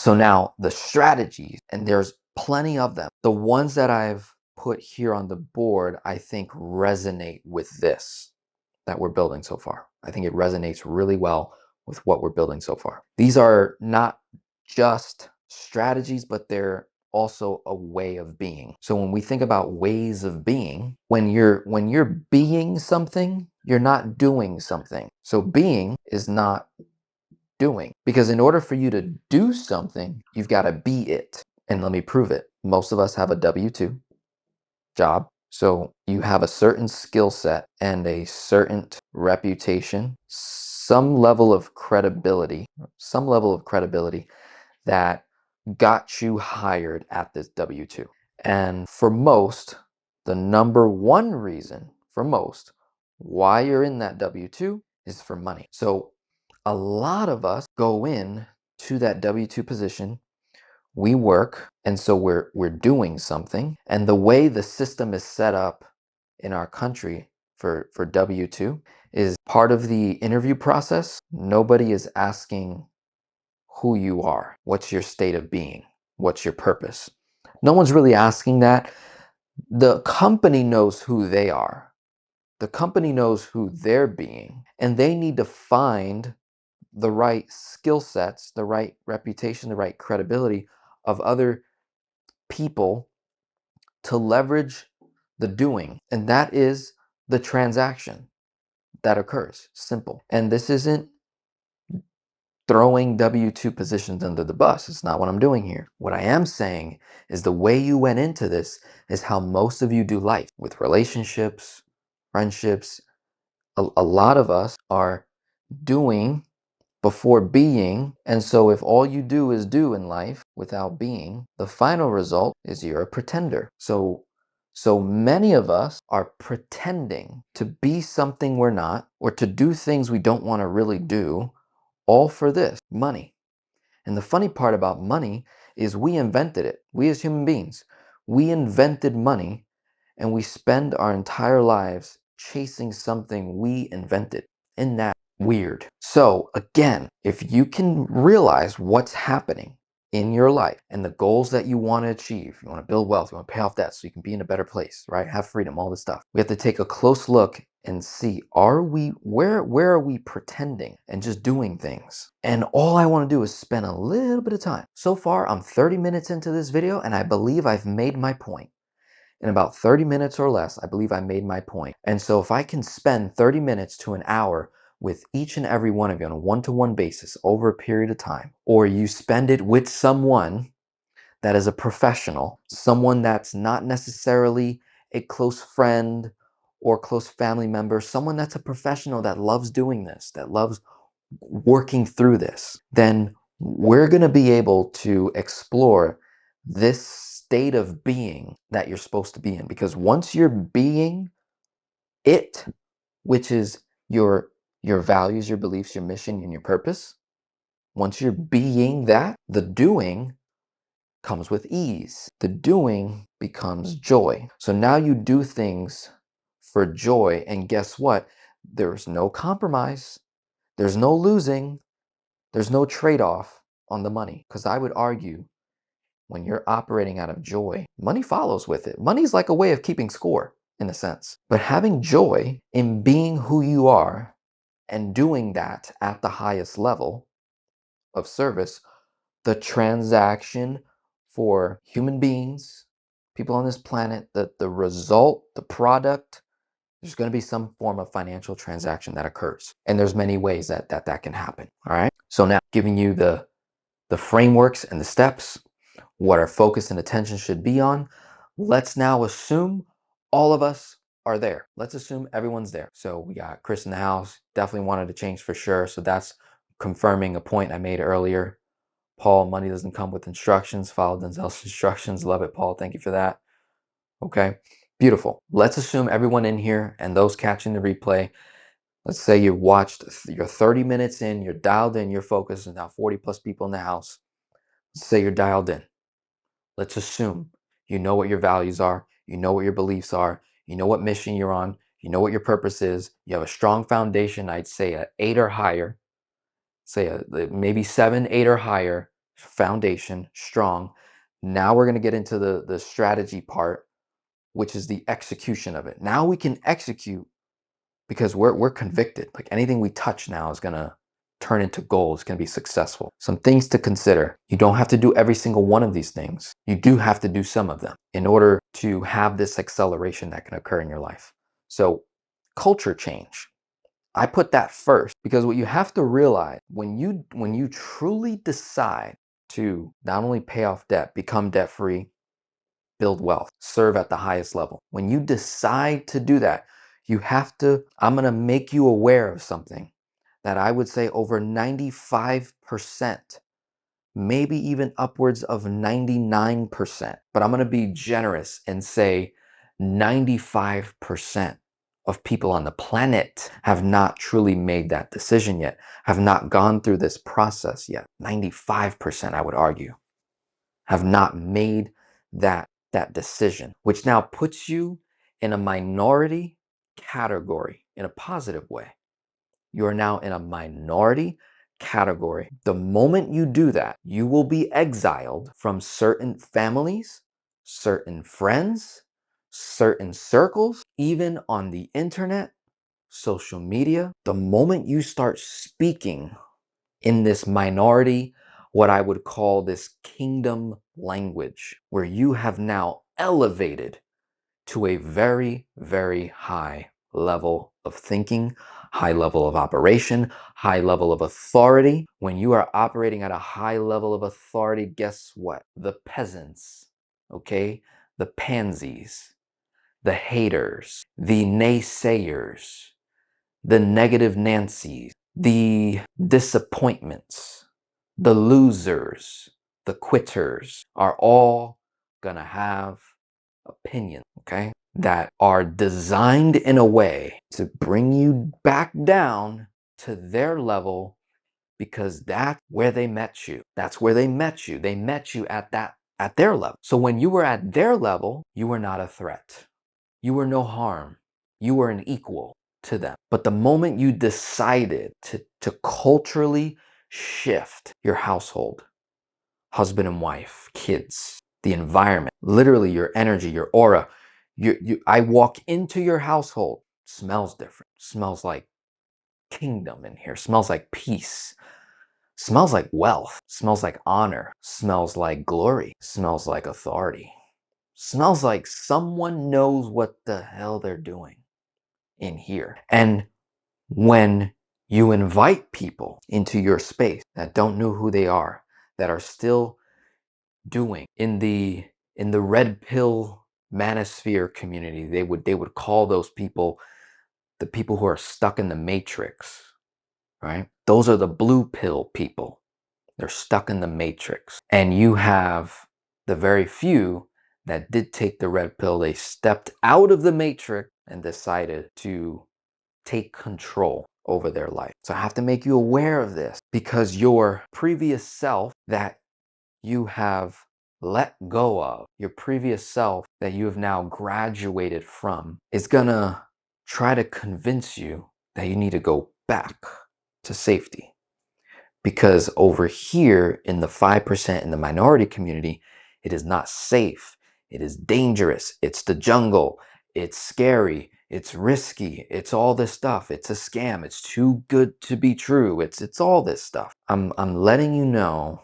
So now the strategies, and there's plenty of them. The ones that I've put here on the board, I think resonate with this that we're building so far. I think it resonates really well with what we're building so far. These are not just strategies, but they're also a way of being. So when we think about ways of being, when you're being something, you're not doing something. So being is not doing, because in order for you to do something, you've got to be it. And let me prove it. Most of us have a W-2 job. So you have a certain skill set and a certain reputation, some level of credibility that got you hired at this W-2. And for most, the number one reason for most why you're in that W-2 is for money. So a lot of us go in to that W-2 position. We work, and so we're doing something. And the way the system is set up in our country for W-2 is part of the interview process. Nobody is asking who you are. What's your state of being? What's your purpose? No one's really asking that. The company knows who they are. The company knows who they're being, and they need to find the right skill sets, the right reputation, the right credibility of other people to leverage the doing. And that is the transaction that occurs. Simple. And this isn't throwing W-2 positions under the bus. It's not what I'm doing here. What I am saying is the way you went into this is how most of you do life, with relationships, friendships. A lot of us are doing before being. And so if all you do is do in life without being, the final result is you're a pretender. So many of us are pretending to be something we're not, or to do things we don't want to really do, all for this money. And the funny part about money is we invented it. We as human beings, we invented money, and we spend our entire lives chasing something we invented. Isn't that weird? So again, if you can realize what's happening in your life and the goals that you want to achieve, you want to build wealth, you want to pay off debt so you can be in a better place, right? Have freedom, all this stuff. We have to take a close look and see, where are we pretending and just doing things? And all I want to do is spend a little bit of time. So far, I'm 30 minutes into this video, and I believe I've made my point. In about 30 minutes or less, I believe I made my point. And so if I can spend 30 minutes to an hour with each and every one of you on a one-to-one basis over a period of time, or you spend it with someone that is a professional, someone that's not necessarily a close friend or close family member, someone that's a professional that loves doing this, that loves working through this, then we're going to be able to explore this state of being that you're supposed to be in. Because once you're being it, which is your values, your beliefs, your mission, and your purpose, once you're being that, the doing comes with ease. The doing becomes joy. So now you do things for joy, and guess what? There's no compromise. There's no losing. There's no trade-off on the money. Because I would argue, when you're operating out of joy, money follows with it. Money's like a way of keeping score, in a sense. But having joy in being who you are and doing that at the highest level of service, the transaction for human beings, people on this planet, the result, the product, there's going to be some form of financial transaction that occurs. And there's many ways that can happen. All right. So now giving you the frameworks and the steps, what our focus and attention should be on. Let's now assume all of us are there. Let's assume everyone's there. So we got Chris in the house, definitely wanted to change for sure. So that's confirming a point I made earlier. Paul, money doesn't come with instructions. Follow Denzel's instructions. Love it, Paul. Thank you for that. Okay, beautiful. Let's assume everyone in here and those catching the replay, let's say you watched, you're 30 minutes in, you're dialed in, you're focused, and now 40 plus people in the house. Let's say you're dialed in. Let's assume you know what your values are, you know what your beliefs are, you know what mission you're on, you know what your purpose is, you have a strong foundation. I'd say an 8 or higher, say maybe 7, 8 or higher foundation, strong. Now we're going to get into the strategy part, which is the execution of it. Now we can execute because we're convicted. Like anything we touch now is going to turn into gold. It's going to be successful. Some things to consider. You don't have to do every single one of these things. You do have to do some of them in order to have this acceleration that can occur in your life. So culture change. I put that first because what you have to realize when you truly decide to not only pay off debt, become debt free, build wealth, serve at the highest level. When you decide to do that, you have to, I'm going to make you aware of something that I would say over 95%, maybe even upwards of 99%, but I'm going to be generous and say 95% of people on the planet have not truly made that decision yet, have not gone through this process yet. 95%, I would argue, have not made that decision, which now puts you in a minority category in a positive way. You are now in a minority category. The moment you do that, you will be exiled from certain families, certain friends, certain circles, even on the internet, social media. The moment you start speaking in this minority, what I would call this kingdom language, where you have now elevated to a very, very high level of thinking, high level of operation, high level of authority. When you are operating at a high level of authority, guess what? The peasants, okay? The pansies, the haters, the naysayers, the negative Nancy's, the disappointments, the losers, the quitters are all gonna have opinions, okay, that are designed in a way to bring you back down to their level because that's where they met you. That's where they met you. They met you at their level. So when you were at their level, you were not a threat. You were no harm. You were an equal to them. But the moment you decided to culturally shift your household, husband and wife, kids, the environment, literally your energy, your aura, I walk into your household, smells different, smells like kingdom in here, smells like peace, smells like wealth, smells like honor, smells like glory, smells like authority, smells like someone knows what the hell they're doing in here. And when you invite people into your space that don't know who they are, that are still doing in the red pill manosphere community, they would call those people the people who are stuck in the matrix, right? Those are the blue pill people. They're stuck in the matrix. And you have the very few that did take the red pill. They stepped out of the matrix and decided to take control over their life. So I have to make you aware of this because your previous self that you have let go of, your previous self that you have now graduated from, is gonna try to convince you that you need to go back to safety. Because over here in the 5%, in the minority community, it is not safe. It is dangerous. It's the jungle. It's scary. It's risky. It's all this stuff. It's a scam. It's too good to be true. It's all this stuff. I'm letting you know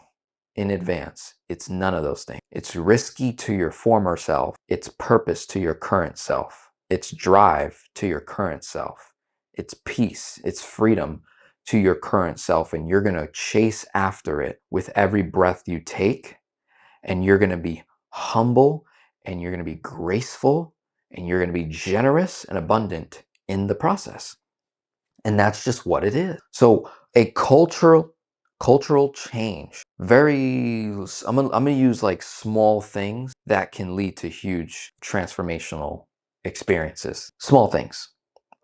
in advance, it's none of those things. It's risky to your former self. It's purpose to your current self. It's drive to your current self. It's peace. It's freedom to your current self. And you're going to chase after it with every breath you take. And you're going to be humble and you're going to be graceful and you're going to be generous and abundant in the process. And that's just what it is. So a cultural change, I'm gonna use like small things that can lead to huge transformational experiences. Small things.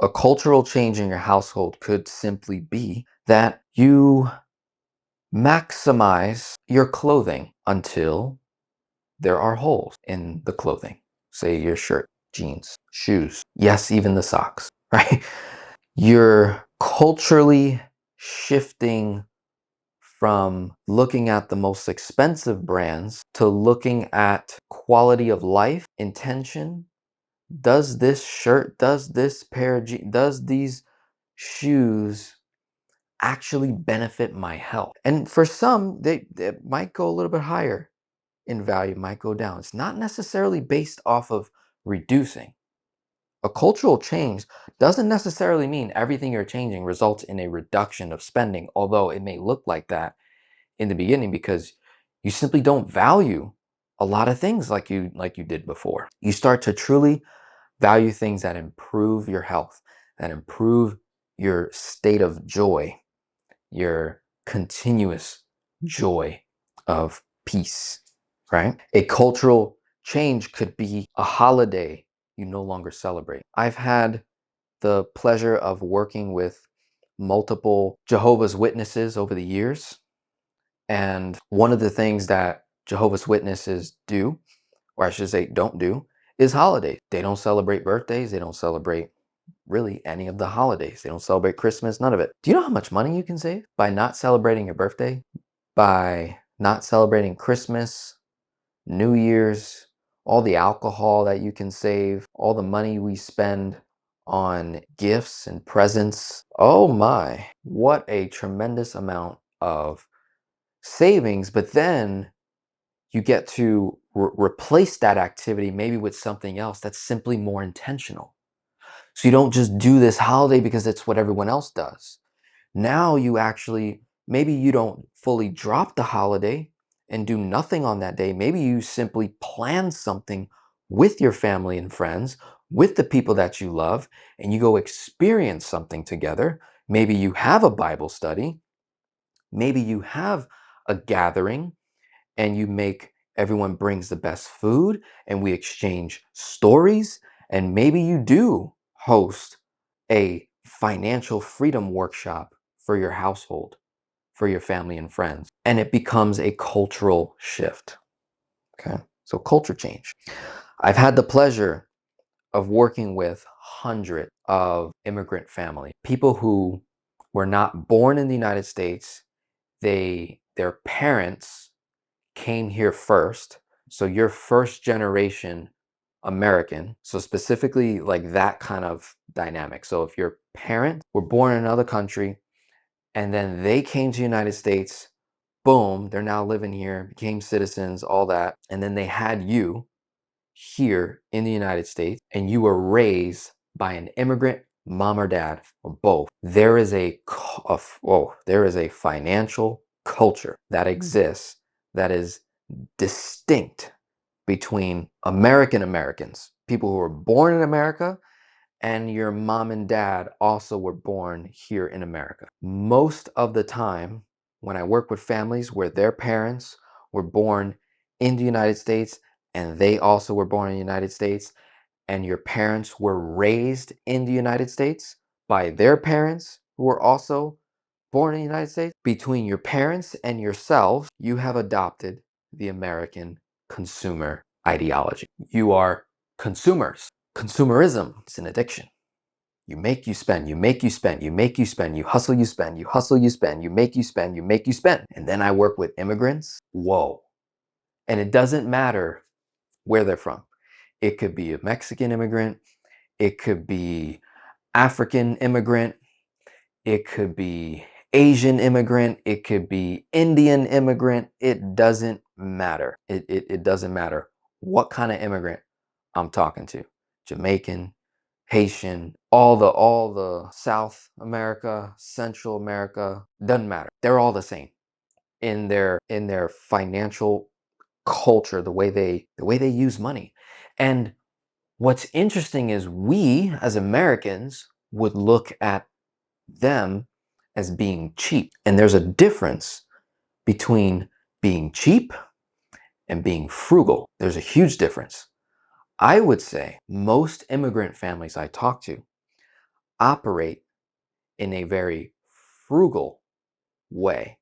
A cultural change in your household could simply be that you maximize your clothing until there are holes in the clothing. Say your shirt, jeans, shoes, yes, even the socks, right? You're culturally shifting from looking at the most expensive brands to looking at quality of life, intention. Does this shirt, does this pair of jeans, does these shoes actually benefit my health? And for some, they might go a little bit higher in value, might go down. It's not necessarily based off of reducing. A cultural change doesn't necessarily mean everything you're changing results in a reduction of spending, although it may look like that in the beginning because you simply don't value a lot of things like you did before. You start to truly value things that improve your health, that improve your state of joy, your continuous joy of peace, right? A cultural change could be a holiday you no longer celebrate. I've had the pleasure of working with multiple Jehovah's Witnesses over the years. And one of the things that Jehovah's Witnesses do, or I should say don't do, is holidays. They don't celebrate birthdays. They don't celebrate really any of the holidays. They don't celebrate Christmas, none of it. Do you know how much money you can save by not celebrating your birthday? By not celebrating Christmas, New Year's, all the alcohol that you can save, all the money we spend on gifts and presents. Oh my, what a tremendous amount of savings. But then you get to replace that activity maybe with something else that's simply more intentional. So you don't just do this holiday because it's what everyone else does. Now you actually, maybe you don't fully drop the holiday and do nothing on that day. Maybe you simply plan something with your family and friends, with the people that you love, and you go experience something together. Maybe you have a Bible study. Maybe you have a gathering and you make everyone brings the best food and we exchange stories. And maybe you do host a financial freedom workshop for your household, for your family and friends. And it becomes a cultural shift. Okay. So culture change. I've had the pleasure of working with hundreds of immigrant families, people who were not born in the United States. Their parents came here first. So you're first generation American. So specifically like that kind of dynamic. So if your parents were born in another country and then they came to the United States, boom, they're now living here, became citizens, all that. And then they had you here in the United States and you were raised by an immigrant mom or dad or both. There is there is a financial culture that exists that is distinct between Americans, people who were born in America, and your mom and dad also were born here in America. Most of the time, when I work with families where their parents were born in the United States and they also were born in the United States, and your parents were raised in the United States by their parents who were also born in the United States, between your parents and yourselves, you have adopted the American consumer ideology. You are consumers. Consumerism is an addiction. You make, you spend, you make, you spend, you make, you spend, you hustle, you spend, you hustle, you spend, you make, you spend, you make, you spend. And then I work with immigrants. Whoa. And it doesn't matter where they're from. It could be a Mexican immigrant. It could be African immigrant. It could be Asian immigrant. It could be Indian immigrant. It doesn't matter. It doesn't matter what kind of immigrant I'm talking to. Jamaican, Haitian, all the South America, Central America, doesn't matter. They're all the same in their financial culture, the way they use money. And what's interesting is we as Americans would look at them as being cheap. And there's a difference between being cheap and being frugal. There's a huge difference. I would say most immigrant families I talk to operate in a very frugal way.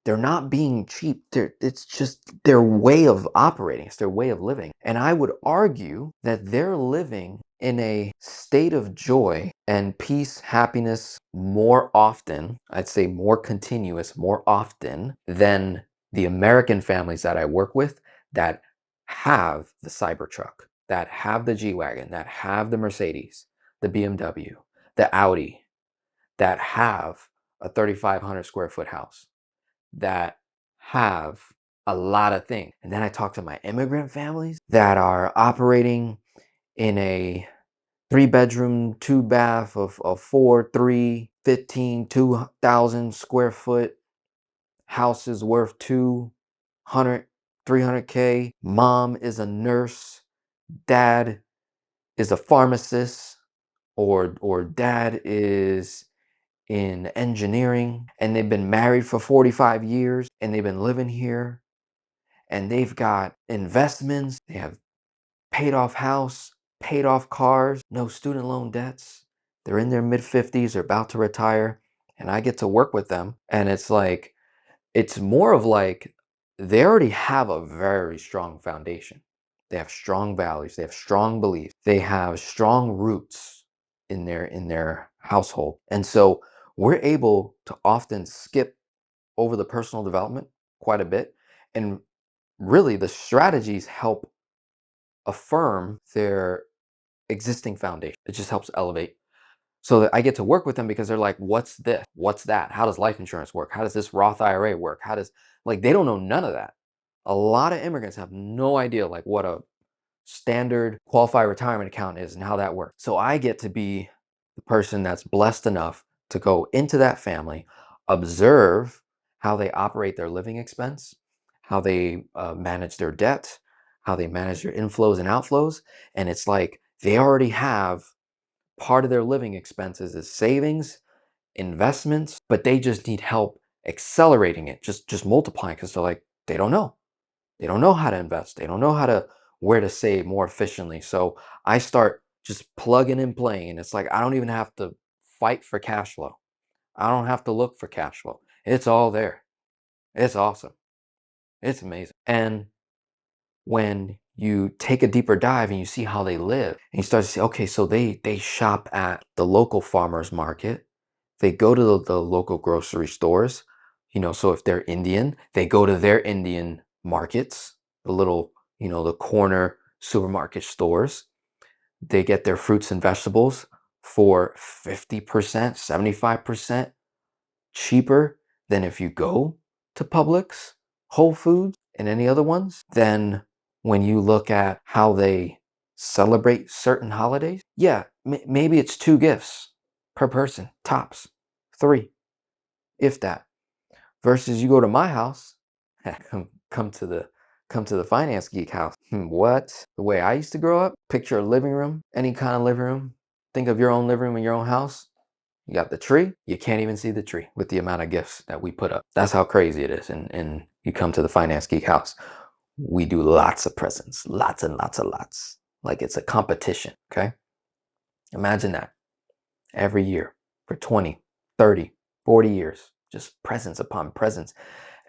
They're not being cheap. It's just their way of operating. It's their way of living. And I would argue that they're living in a state of joy and peace, happiness more often, I'd say more continuous, more often than the American families that I work with that have the Cybertruck, that have the G-Wagon, that have the Mercedes, the BMW, the Audi, that have a 3,500 square foot house, that have a lot of things. And then I talk to my immigrant families that are operating in a 3 bedroom, 2 bath of 4, 3, 15, 2,000 square foot houses worth 200, 300K. Mom is a nurse. Dad is a pharmacist, or dad is in engineering, and they've been married for 45 years and they've been living here, and they've got investments, they have paid off house, paid off cars, no student loan debts. They're in their mid 50s, they're about to retire, and I get to work with them. And it's like, it's more of like they already have a very strong foundation. They have strong values, they have strong beliefs, they have strong roots in their household. And so we're able to often skip over the personal development quite a bit. And really the strategies help affirm their existing foundation. It just helps elevate. So that I get to work with them because they're like, what's this? What's that? How does life insurance work? How does this Roth IRA work? How does, like, they don't know none of that. A lot of immigrants have no idea like what a standard qualified retirement account is and how that works. So I get to be the person that's blessed enough to go into that family, observe how they operate their living expense, how they manage their debt, how they manage their inflows and outflows. And it's like they already have part of their living expenses is savings, investments, but they just need help accelerating it, just multiplying, because they're like, they don't know. They don't know how to invest. They don't know how to where to save more efficiently. So I start just plugging and playing. And it's like I don't even have to fight for cash flow. I don't have to look for cash flow. It's all there. It's awesome. It's amazing. And when you take a deeper dive and you see how they live, and you start to see, okay, so they shop at the local farmers market, they go to the local grocery stores, so if they're Indian, they go to their Indian markets, the little, the corner supermarket stores. They get their fruits and vegetables for 50%, 75% cheaper than if you go to Publix, Whole Foods, and any other ones. Then when you look at how they celebrate certain holidays, yeah, maybe it's 2 gifts per person, tops, 3, if that. Versus you go to my house, come to the finance geek house. What? The way I used to grow up, picture a living room, any kind of living room. Think of your own living room in your own house. You got the tree, you can't even see the tree with the amount of gifts that we put up. That's how crazy it is. And you come to the Finance Geek house, we do lots of presents, lots and lots and lots. Like it's a competition, okay? Imagine that every year for 20, 30, 40 years, just presents upon presents.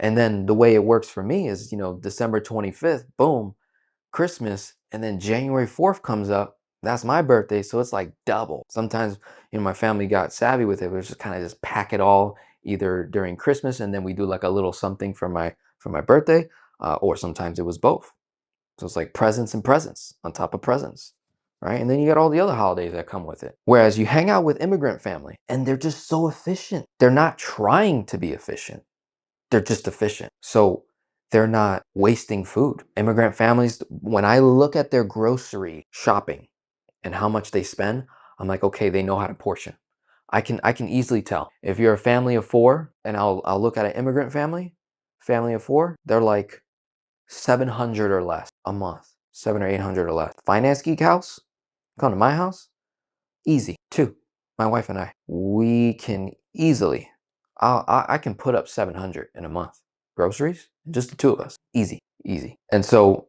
And then the way it works for me is, December 25th, boom, Christmas, and then January 4th comes up. That's my birthday, so it's like double. Sometimes, my family got savvy with it. We just kind of just pack it all either during Christmas, and then we do like a little something for my birthday, or sometimes it was both. So it's like presents and presents on top of presents, right? And then you got all the other holidays that come with it. Whereas you hang out with immigrant family, and they're just so efficient. They're not trying to be efficient. They're just efficient. So they're not wasting food. Immigrant families, when I look at their grocery shopping and how much they spend, I'm like, okay, they know how to portion. I can easily tell. If you're a family of 4, and I'll look at an immigrant family of 4, they're like 700 or less a month, 700 or 800 or less. Finance Geek house, come to my house, easy. 2, my wife and I, we can easily, I can put up 700 in a month. Groceries, just the 2 of us, easy, easy. And so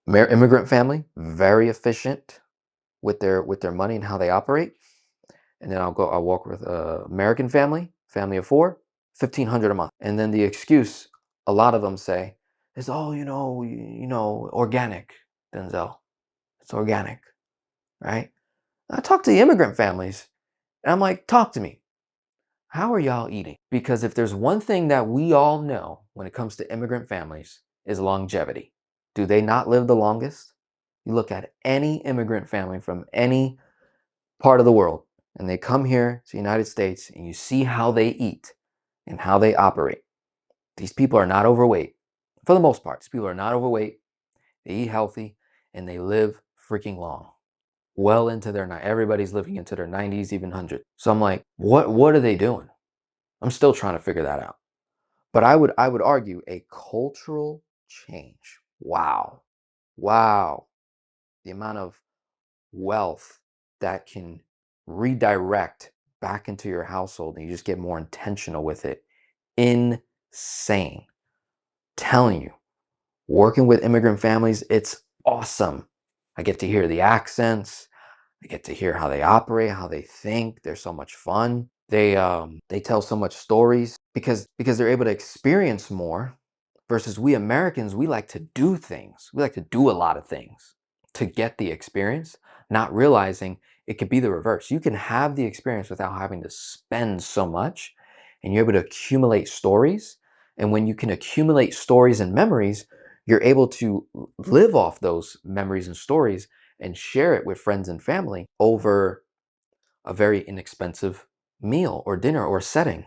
immigrant family, very efficient with their money and how they operate. And then I'll walk with American family of 4, $1,500 a month. And then the excuse a lot of them say is, oh, organic, Denzel. It's organic, right? I talk to the immigrant families and I'm like, talk to me. How are y'all eating? Because if there's one thing that we all know when it comes to immigrant families is longevity. Do they not live the longest? You look at any immigrant family from any part of the world and they come here to the United States and you see how they eat and how they operate. These people are not overweight. For the most part, these people are not overweight. They eat healthy and they live freaking long. Well into their everybody's living into their 90s, even 100. So I'm like, what are they doing? I'm still trying to figure that out. But I would argue a cultural change. Wow. Wow. The amount of wealth that can redirect back into your household and you just get more intentional with it. Insane. Telling you, working with immigrant families, it's awesome. I get to hear the accents. I get to hear how they operate, how they think. They're so much fun. They tell so much stories because they're able to experience more versus we Americans, we like to do things. We like to do a lot of things to get the experience, not realizing it could be the reverse. You can have the experience without having to spend so much and you're able to accumulate stories. And when you can accumulate stories and memories, you're able to live off those memories and stories and share it with friends and family over a very inexpensive meal or dinner or setting,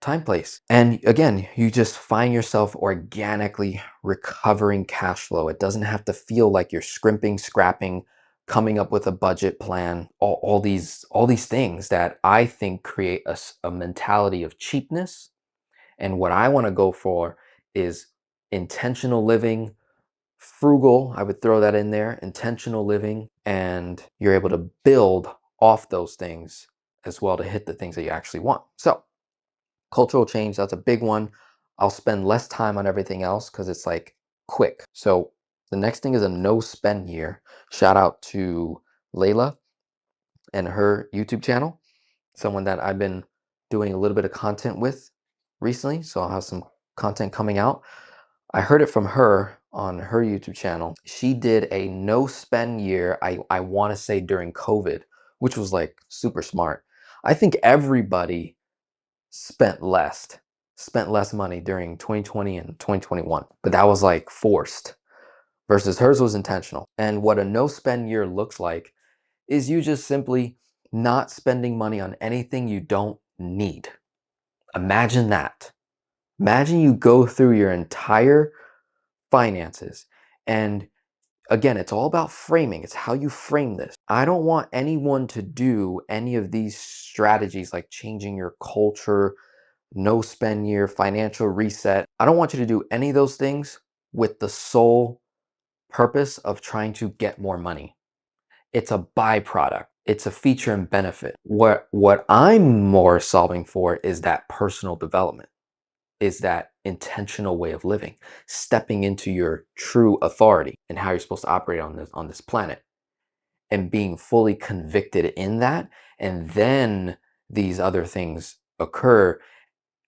time, place. And again, you just find yourself organically recovering cash flow. It doesn't have to feel like you're scrimping, scrapping, coming up with a budget plan, all these things that I think create a mentality of cheapness. And what I want to go for is intentional living, frugal, I would throw that in there, intentional living, and you're able to build off those things as well to hit the things that you actually want. So, cultural change, that's a big one. I'll spend less time on everything else because it's like quick. So, the next thing is a no spend year. Shout out to Layla and her YouTube channel, someone that I've been doing a little bit of content with recently. So, I'll have some content coming out. I heard it from her on her YouTube channel. She did a no spend year, I want to say during COVID, which was like super smart. I think everybody spent less money during 2020 and 2021, but that was like forced versus hers was intentional. And what a no spend year looks like is you just simply not spending money on anything you don't need. Imagine that. Imagine you go through your entire finances. And again, it's all about framing. It's how you frame this. I don't want anyone to do any of these strategies like changing your culture, no spend year, financial reset. I don't want you to do any of those things with the sole purpose of trying to get more money. It's a byproduct. It's a feature and benefit. What I'm more solving for is that personal development, is that intentional way of living, stepping into your true authority and how you're supposed to operate on this planet and being fully convicted in that. And then these other things occur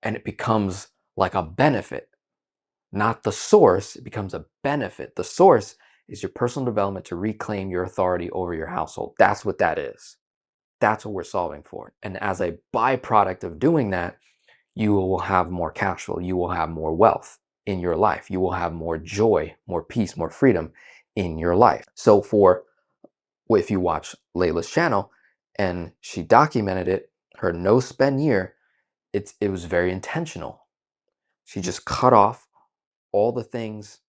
and it becomes like a benefit, not the source. It becomes a benefit. The source is your personal development to reclaim your authority over your household. That's what that is. That's what we're solving for. And as a byproduct of doing that, you will have more cash flow. You will have more wealth in your life. You will have more joy, more peace, more freedom in your life. So if you watch Layla's channel and she documented it, her no spend year, it was very intentional. She just cut off all the things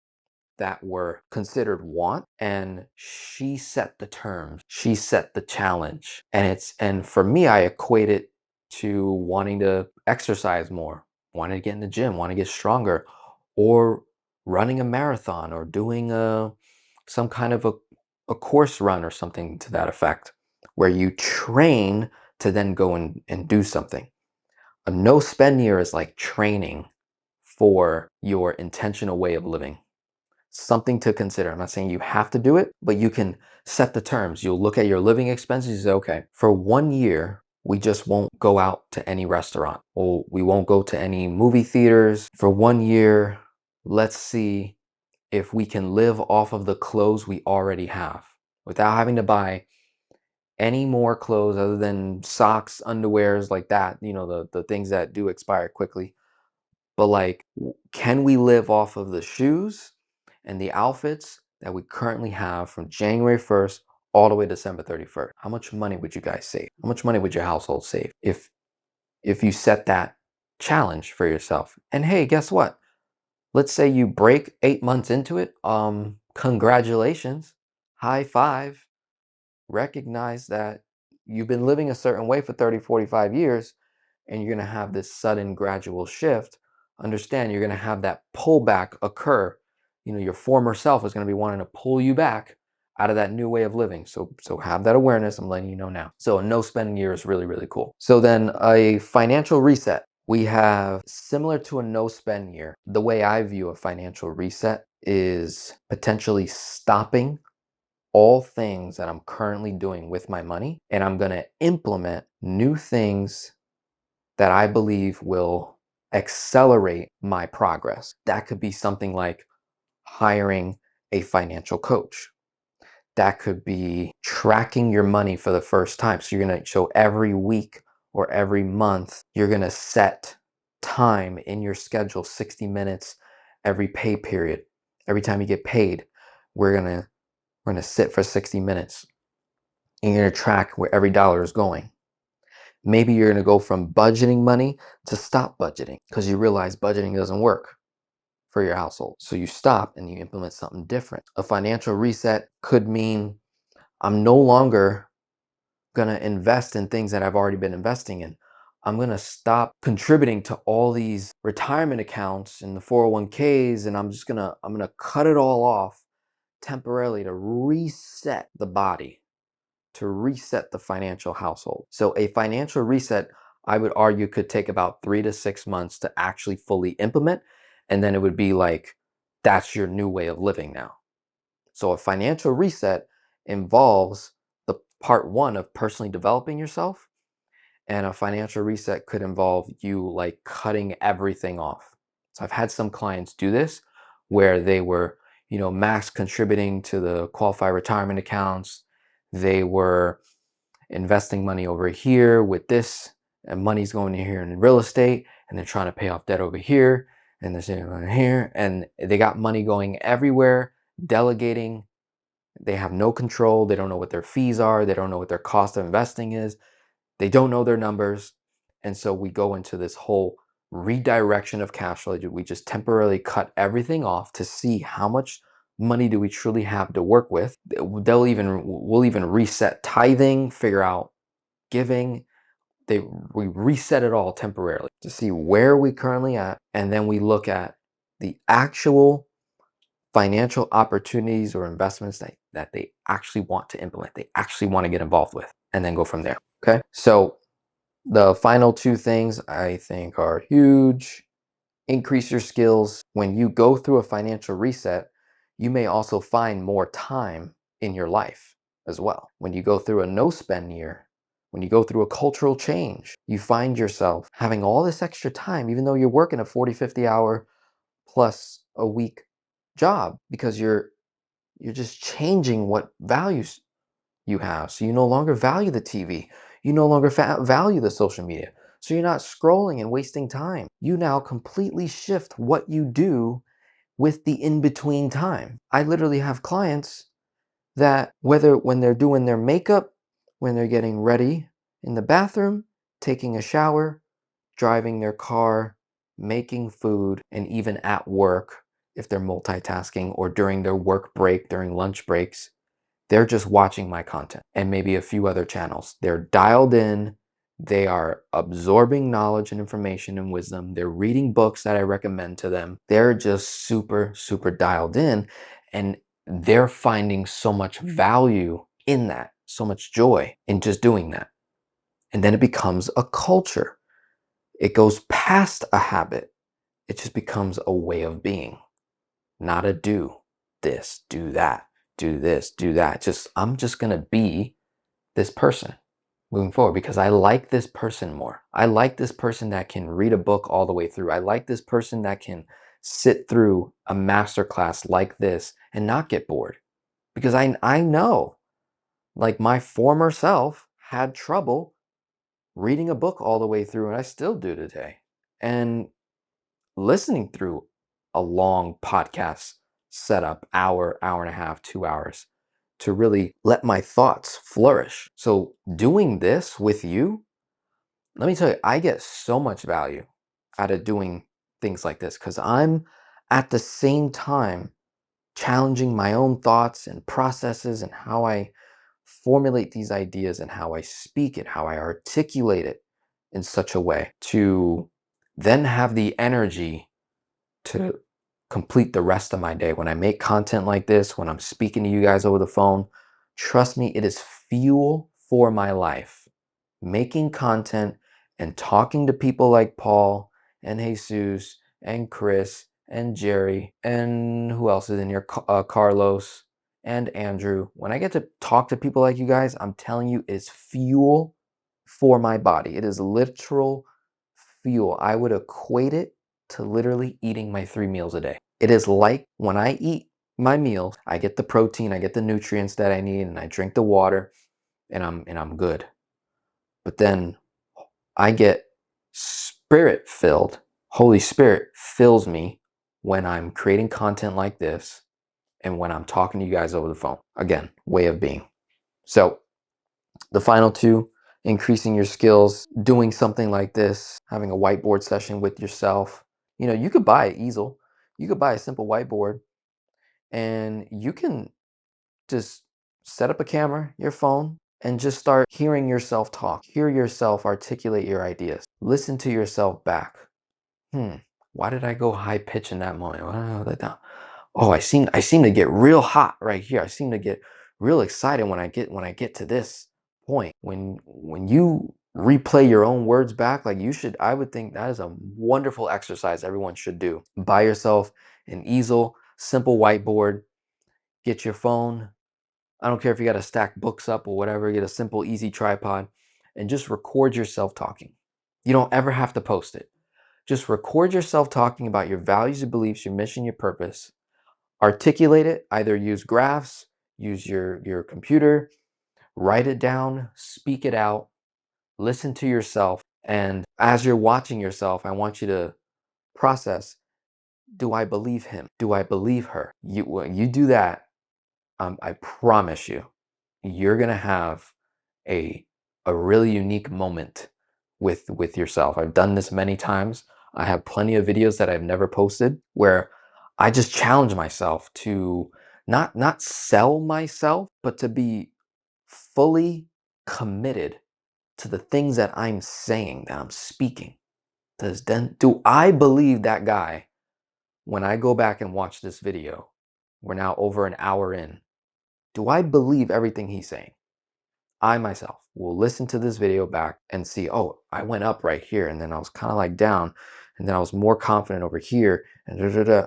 that were considered want and she set the terms, she set the challenge. And for me, I equate it to wanting to exercise more, wanting to get in the gym, wanting to get stronger, or running a marathon or doing some kind of a course run or something to that effect, where you train to then go and do something. A no spend year is like training for your intentional way of living. Something to consider. I'm not saying you have to do it, but you can set the terms. You'll look at your living expenses. You say, okay, for 1 year, We just won't go out to any restaurant, or we won't go to any movie theaters for 1 year. Let's see if we can live off of the clothes we already have without having to buy any more clothes other than socks, underwears, like that, the things that do expire quickly. But like, can we live off of the shoes and the outfits that we currently have from January 1st all the way to December 31st? How much money would you guys save? How much money would your household save if you set that challenge for yourself? And hey, guess what? Let's say you break 8 months into it. Congratulations. High five. Recognize that you've been living a certain way for 30, 45 years, and you're going to have this sudden gradual shift. Understand you're going to have that pullback occur. Your former self is going to be wanting to pull you back out of that new way of living. So have that awareness. I'm letting you know now. So a no spending year is really, really cool. So then a financial reset. We have, similar to a no spend year, the way I view a financial reset is potentially stopping all things that I'm currently doing with my money, and I'm going to implement new things that I believe will accelerate my progress. That could be something like hiring a financial coach. That could be tracking your money for the first time. So every week or every month, you're going to set time in your schedule, 60 minutes every pay period. Every time you get paid, we're going to sit for 60 minutes and you're going to track where every dollar is going. Maybe you're going to go from budgeting money to stop budgeting because you realize budgeting doesn't work for your household. So you stop and you implement something different. A financial reset could mean I'm no longer going to invest in things that I've already been investing in. I'm going to stop contributing to all these retirement accounts and the 401ks, and I'm going to cut it all off temporarily to reset the body, to reset the financial household. So a financial reset, I would argue, could take about 3 to 6 months to actually fully implement. And then it would be like, that's your new way of living now. So a financial reset involves the part one of personally developing yourself. And a financial reset could involve you like cutting everything off. So I've had some clients do this where they were, max contributing to the qualified retirement accounts. They were investing money over here with this, and money's going in here in real estate, and they're trying to pay off debt over here, and they're sitting over here, and they got money going everywhere, delegating. They have no control. They don't know what their fees are. They don't know what their cost of investing is. They don't know their numbers. And so we go into this whole redirection of cash flow. We just temporarily cut everything off to see how much money do we truly have to work with. We'll even reset tithing, figure out giving. We reset it all temporarily to see where we currently at. And then we look at the actual financial opportunities or investments that they actually want to implement, they actually want to get involved with, and then go from there. Okay. So the final two things I think are huge. Increase your skills. When you go through a financial reset, you may also find more time in your life as well. When you go through a no spend year, when you go through a cultural change, you find yourself having all this extra time, even though you're working a 40, 50 hour plus a week job, because you're just changing what values you have. So you no longer value the TV. You no longer value the social media. So you're not scrolling and wasting time. You now completely shift what you do with the in-between time. I literally have clients that whether when they're doing their makeup, when they're getting ready in the bathroom, taking a shower, driving their car, making food, and even at work, if they're multitasking, or during their work break, during lunch breaks, they're just watching my content and maybe a few other channels. They're dialed in. They are absorbing knowledge and information and wisdom. They're reading books that I recommend to them. They're just super, super dialed in, and they're finding so much value in that, so much joy in just doing that. And then it becomes a culture. It goes past a habit. It just becomes a way of being, not a do this, do that, do this, do that. I'm just going to be this person. moving forward because I like this person more. I like this person that can read a book all the way through. I like this person that can sit through a masterclass like this and not get bored because I know, like, my former self had trouble reading a book all the way through, and I still do today. And listening through a long podcast setup, hour and a half, 2 hours, to really let my thoughts flourish. So doing this with you, let me tell you, I get so much value out of doing things like this because I'm at the same time challenging my own thoughts and processes and how I formulate these ideas and how I speak it, how I articulate it in such a way to then have the energy to complete the rest of my day. When I make content like this, when I'm speaking to you guys over the phone, trust me, it is fuel for my life. Making content and talking to people like Paul and Jesus and Chris and Jerry and who else is in here? Carlos and Andrew. When I get to talk to people like you guys, I'm telling you, it's fuel for my body. It is literal fuel. I would equate it to literally eating my 3 meals a day. It is like when I eat my meals, I get the protein, I get the nutrients that I need, and I drink the water, and I'm good. But then I get spirit filled. Holy Spirit fills me when I'm creating content like this and when I'm talking to you guys over the phone. Again, way of being. So the final two, increasing your skills, doing something like this, having a whiteboard session with yourself. You know, you could buy an easel, you could buy a simple whiteboard, and you can just set up a camera, your phone, and just start hearing yourself talk. Hear yourself articulate your ideas. Listen to yourself back. Why did I go high pitch in that moment? Oh, I seem to get real hot right here. I seem to get real excited when I get to this point. When you replay your own words back, like I would think that is a wonderful exercise everyone should do. Buy yourself an easel, simple whiteboard, get your phone. I don't care if you got to stack books up or whatever, get a simple, easy tripod and just record yourself talking. You don't ever have to post it. Just record yourself talking about your values and beliefs, your mission, your purpose. Articulate it, either use graphs, use your computer, write it down, speak it out, listen to yourself. And as you're watching yourself, I want you to process, do I believe him? Do I believe her? When you do that, I promise you, you're gonna have a a really unique moment with yourself. I've done this many times. I have plenty of videos that I've never posted where I just challenge myself to not sell myself, but to be fully committed to the things that I'm saying, that I'm speaking. Do I believe that guy when I go back and watch this video? We're now over an hour in. Do I believe everything he's saying? I myself will listen to this video back and see, oh, I went up right here and then I was kind of like down and then I was more confident over here and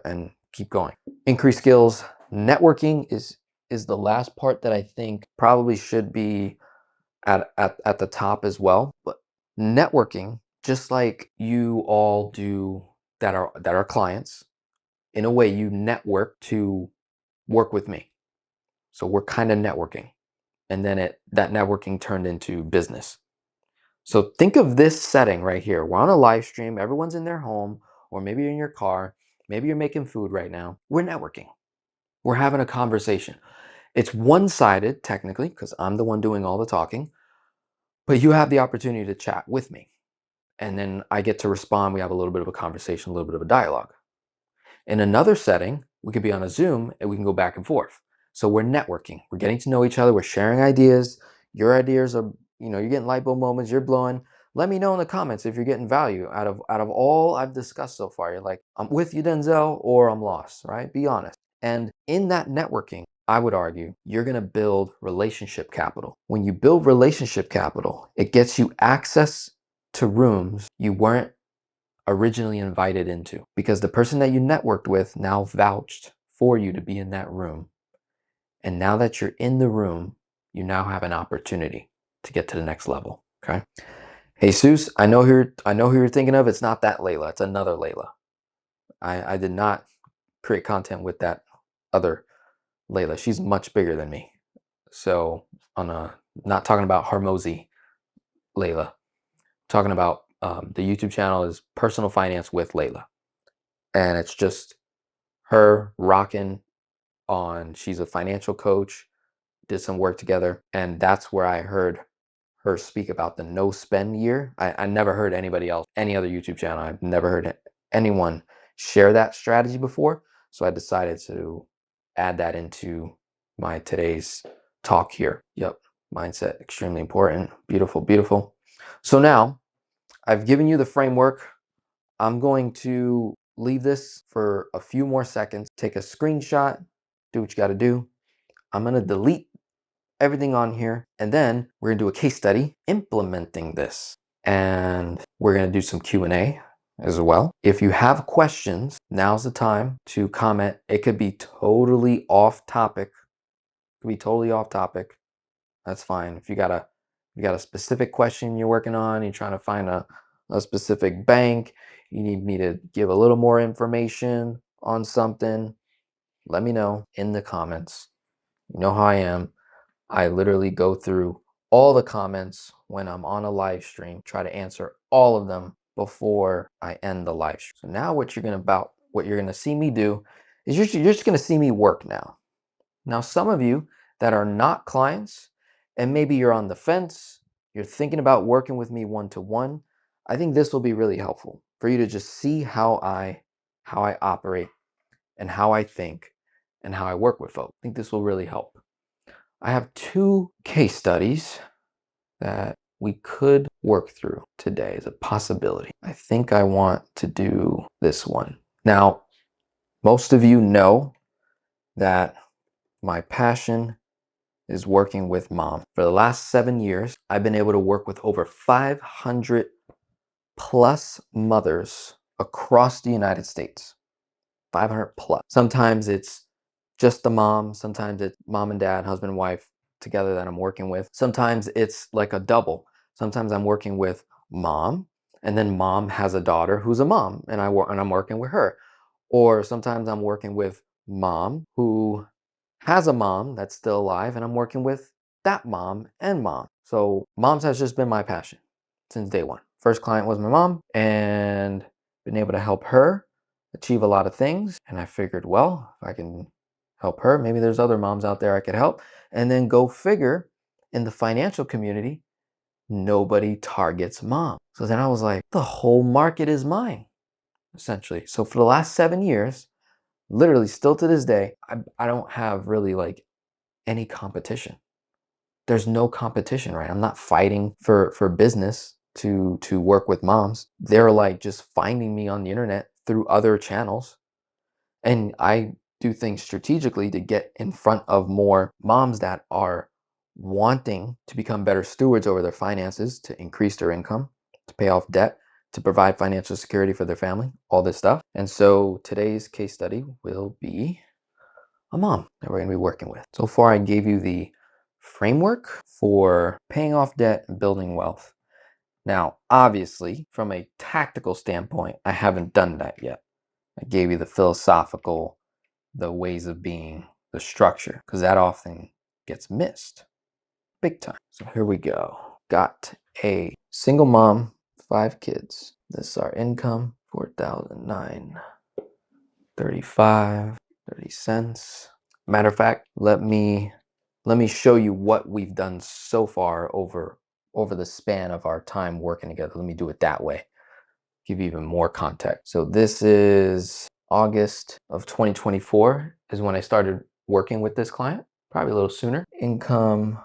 and keep going. Increase skills. Networking is the last part that I think probably should be at the top as well. But networking, just like you all do that are clients, in a way you network to work with me. So we're kind of networking. And then that networking turned into business. So think of this setting right here. We're on a live stream, everyone's in their home, or maybe you're in your car, maybe you're making food right now. We're networking. We're having a conversation. It's one-sided technically because I'm the one doing all the talking, but you have the opportunity to chat with me. And then I get to respond. We have a little bit of a conversation, a little bit of a dialogue. In another setting, we could be on a Zoom and we can go back and forth. So we're networking. We're getting to know each other. We're sharing ideas. Your ideas are, you're getting light bulb moments. You're blowing. Let me know in the comments if you're getting value out of all I've discussed so far. You're like, I'm with you, Denzel, or I'm lost, right? Be honest. And in that networking, I would argue you're going to build relationship capital. When you build relationship capital, it gets you access to rooms you weren't originally invited into because the person that you networked with now vouched for you to be in that room. And now that you're in the room, you now have an opportunity. to get to the next level. Okay. Jesus, I know who you're thinking of. It's not that Layla. It's another Layla. I did not create content with that other Layla. She's much bigger than me. So not talking about Harmozy Layla. Talking about the YouTube channel is Personal Finance with Layla. And it's just her rocking on, she's a financial coach, did some work together. And that's where I heard her speak about the no spend year. I never heard anybody else, any other YouTube channel. I've never heard anyone share that strategy before. So I decided to add that into my today's talk here. Yep. Mindset, extremely important. Beautiful, beautiful. So now I've given you the framework. I'm going to leave this for a few more seconds. Take a screenshot, do what you got to do. I'm going to delete everything on here, and then we're gonna do a case study implementing this, and we're gonna do some Q&A as well. If you have questions, now's the time to comment. It could be totally off topic. That's fine. If you got a specific question you're working on, you're trying to find a specific bank, you need me to give a little more information on something, let me know in the comments. You know how I am. I literally go through all the comments when I'm on a live stream, try to answer all of them before I end the live stream. So now what you're gonna see me do is you're just gonna see me work now. Now, some of you that are not clients and maybe you're on the fence, you're thinking about working with me one-to-one, I think this will be really helpful for you to just see how I operate and how I think and how I work with folks. I think this will really help. I have two case studies that we could work through today as a possibility. I think I want to do this one. Now, most of you know that my passion is working with moms. For the last 7 years, I've been able to work with over 500 plus mothers across the United States. 500 plus. Sometimes it's just the mom. Sometimes it's mom and dad, husband and wife together that I'm working with. Sometimes it's like a double. Sometimes I'm working with mom, and then mom has a daughter who's a mom, and I'm working with her. Or sometimes I'm working with mom who has a mom that's still alive, and I'm working with that mom and mom. So moms has just been my passion since day one. First client was my mom, and been able to help her achieve a lot of things. And I figured, well, if I can help her, maybe there's other moms out there I could help. And then go figure, in the financial community, nobody targets mom. So then I was like, the whole market is mine, essentially. So for the last 7 years, literally still to this day, I don't have really like any competition. There's no competition, right? I'm not fighting for business to work with moms. They're like just finding me on the internet through other channels. And I do things strategically to get in front of more moms that are wanting to become better stewards over their finances, to increase their income, to pay off debt, to provide financial security for their family, all this stuff. And so today's case study will be a mom that we're going to be working with. So far, I gave you the framework for paying off debt and building wealth. Now, obviously, from a tactical standpoint, I haven't done that yet. I gave you the philosophical, the ways of being, the structure, because that often gets missed big time. So here we go. Got a single mom, 5 kids. This is our income, $4,935.30. Matter of fact, let me show you what we've done so far over the span of our time working together. Let me do it that way. Give you even more context. So this is August of 2024 is when I started working with this client, probably a little sooner. Income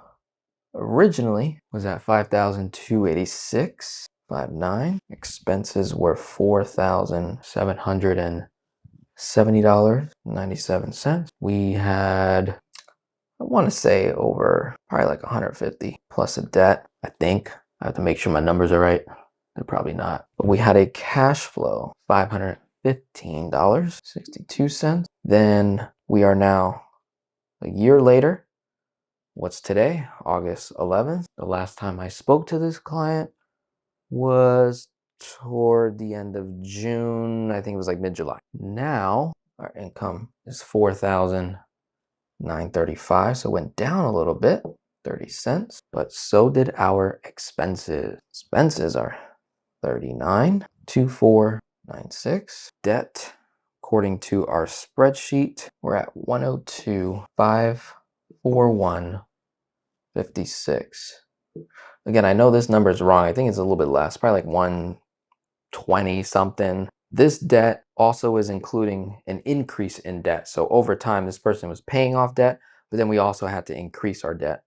originally was at $5,286.59. Expenses were $4,770.97. We had, I want to say, over probably like 150 plus a debt. I think I have to make sure my numbers are right. They're probably not. But we had a cash flow, $515.62. Then we are now a year later. What's today? August 11th. The last time I spoke to this client was toward the end of June. I think it was like mid-July. Now our income is $4,935. So it went down a little bit, 30 cents, but so did our expenses. Expenses are $39,249.96. Debt, according to our spreadsheet, we're at $102,541.56. Again, I know this number is wrong. I think it's a little bit less, probably like 120 something. This debt also is including an increase in debt. So over time, this person was paying off debt, but then we also had to increase our debt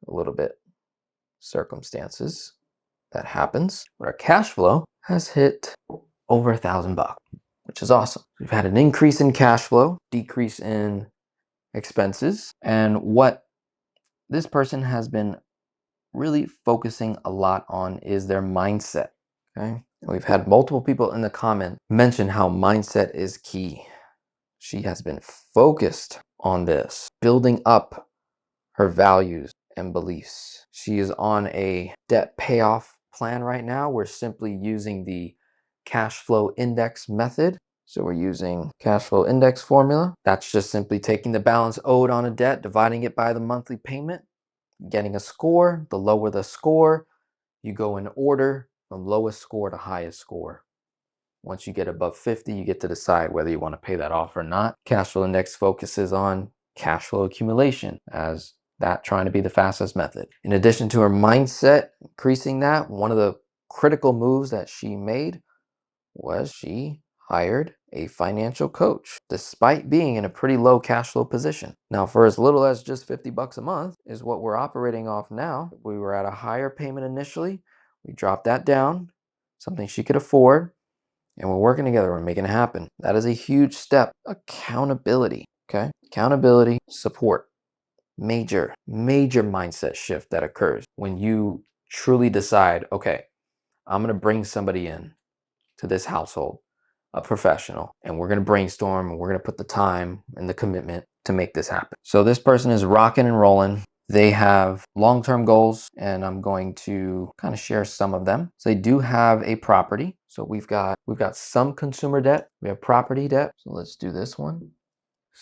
a little bit. Circumstances that happens. But our cash flow has hit over $1,000, which is awesome. We've had an increase in cash flow, decrease in expenses, and what this person has been really focusing a lot on is their mindset. Okay, and we've had multiple people in the comment mention how mindset is key. She has been focused on this, building up her values and beliefs. She is on a debt payoff plan right now. We're simply using the cash flow index method. So we're using cash flow index formula. That's just simply taking the balance owed on a debt, dividing it by the monthly payment, getting a score. The lower the score, you go in order from lowest score to highest score. Once you get above 50, you get to decide whether you want to pay that off or not. Cash flow index focuses on cash flow accumulation as that trying to be the fastest method. In addition to her mindset, increasing that, one of the critical moves that she made was she hired a financial coach despite being in a pretty low cash flow position. Now, for as little as just $50 a month is what we're operating off now. We were at a higher payment initially. We dropped that down, something she could afford, and we're working together. We're making it happen. That is a huge step. Accountability, okay? Accountability, support. Major mindset shift that occurs when you truly decide, okay, I'm going to bring somebody in to this household, a professional, and we're going to brainstorm and we're going to put the time and the commitment to make this happen. So this person is rocking and rolling. They have long-term goals, and I'm going to kind of share some of them. So they do have a property. So we've got some consumer debt. We have property debt. So let's do this one.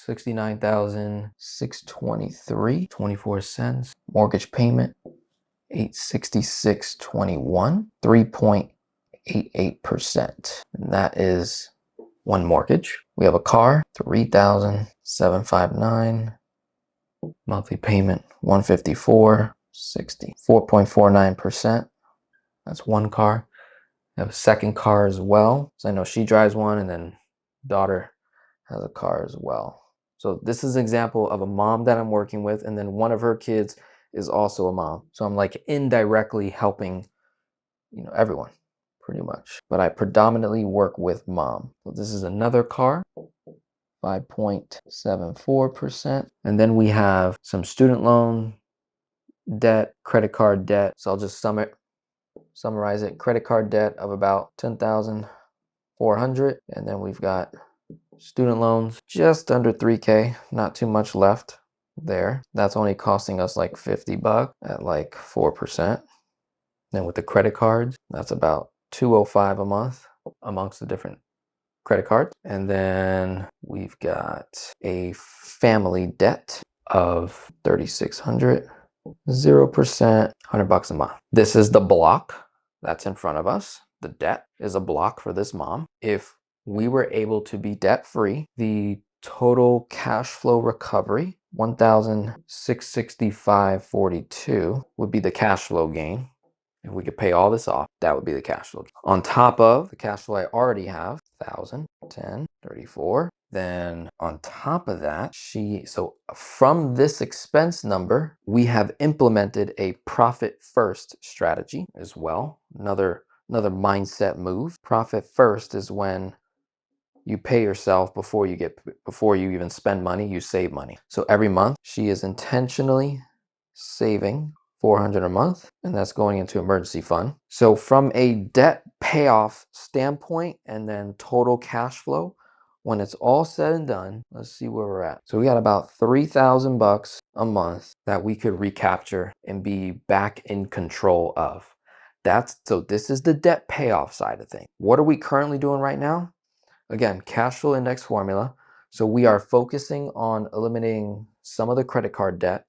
$69,623.24. Mortgage payment, $866.21, 3.88%. And that is one mortgage. We have a car, $3,759. Monthly payment, $154.60, 4.49%. That's one car. I have a second car as well. So I know she drives one, and then daughter has a car as well. So this is an example of a mom that I'm working with, and then one of her kids is also a mom. So I'm like indirectly helping, everyone pretty much. But I predominantly work with mom. So this is another car, 5.74%. And then we have some student loan debt, credit card debt. So I'll just summarize it. Credit card debt of about $10,400. And then we've got student loans just under $3K, not too much left there. That's only costing us like $50 at like 4%. Then with the credit cards, that's about $205 a month amongst the different credit cards. And then we've got a family debt of $3,600, 0%, $100 a month. This is the block that's in front of us. The debt is a block for this mom. If we were able to be debt-free, the total cash flow recovery, $1,665.42, would be the cash flow gain. If we could pay all this off, that would be the cash flow. On top of the cash flow I already have, 1,000, 10, 34. Then on top of that, so from this expense number, we have implemented a profit first strategy as well. Another mindset move. Profit first is when you pay yourself before you even spend money, you save money. So every month she is intentionally saving $400 a month, and that's going into emergency fund. So from a debt payoff standpoint and then total cash flow, when it's all said and done, let's see where we're at. So we got about $3,000 a month that we could recapture and be back in control of. So this is the debt payoff side of things. What are we currently doing right now? Again, cash flow index formula. So we are focusing on eliminating some of the credit card debt.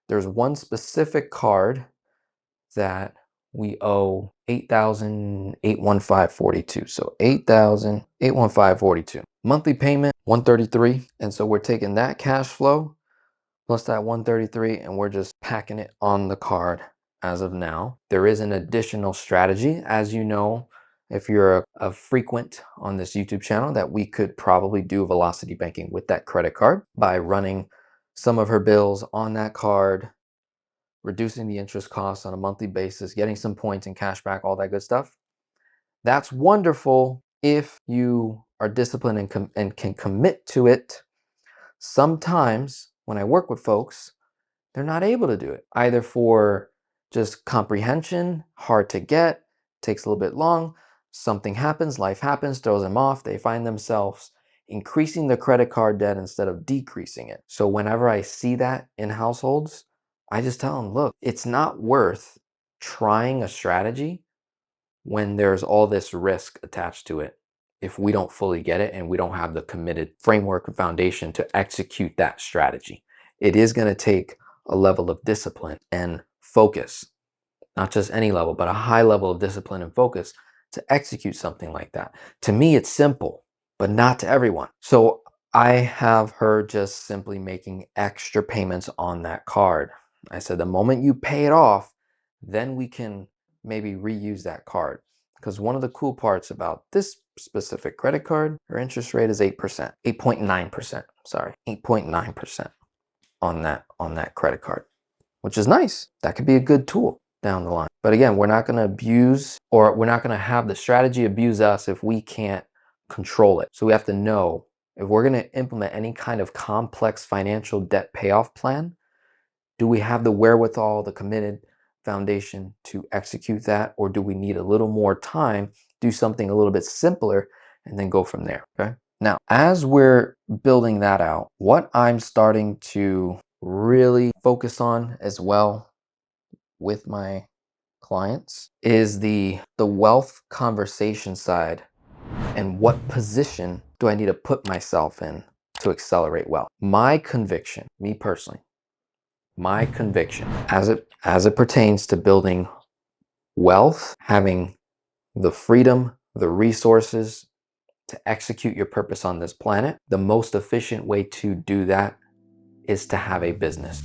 There's one specific card that we owe $8,815.42. So $8,815.42. Monthly payment $133. And so we're taking that cash flow plus that $133 and we're just packing it on the card as of now. There is an additional strategy, as you know, if you're a frequent on this YouTube channel, that we could probably do velocity banking with that credit card by running some of her bills on that card, reducing the interest costs on a monthly basis, getting some points and cash back, all that good stuff. That's wonderful if you are disciplined and can commit to it. Sometimes when I work with folks, they're not able to do it, either for just comprehension, hard to get, takes a little bit long, something happens, life happens, throws them off, they find themselves increasing the credit card debt instead of decreasing it. So whenever I see that in households, I just tell them, look, it's not worth trying a strategy when there's all this risk attached to it if we don't fully get it and we don't have the committed framework and foundation to execute that strategy. It is going to take a level of discipline and focus, not just any level, but a high level of discipline and focus to execute something like that. To me, it's simple, but not to everyone. So I have her just simply making extra payments on that card. I said, the moment you pay it off, then we can maybe reuse that card. Because one of the cool parts about this specific credit card, her interest rate is 8%, 8.9%, sorry, 8.9% on that credit card, which is nice. That could be a good tool down the line. But again, we're not going to abuse, or we're not going to have the strategy abuse us if we can't control it. So we have to know if we're going to implement any kind of complex financial debt payoff plan, do we have the wherewithal, the committed foundation to execute that? Or do we need a little more time, do something a little bit simpler, and then go from there, okay? Now, as we're building that out, what I'm starting to really focus on as well with my clients is the wealth conversation side, and what position do I need to put myself in to accelerate wealth. My conviction, me personally, my conviction as it pertains to building wealth, having the freedom, the resources to execute your purpose on this planet, the most efficient way to do that is to have a business.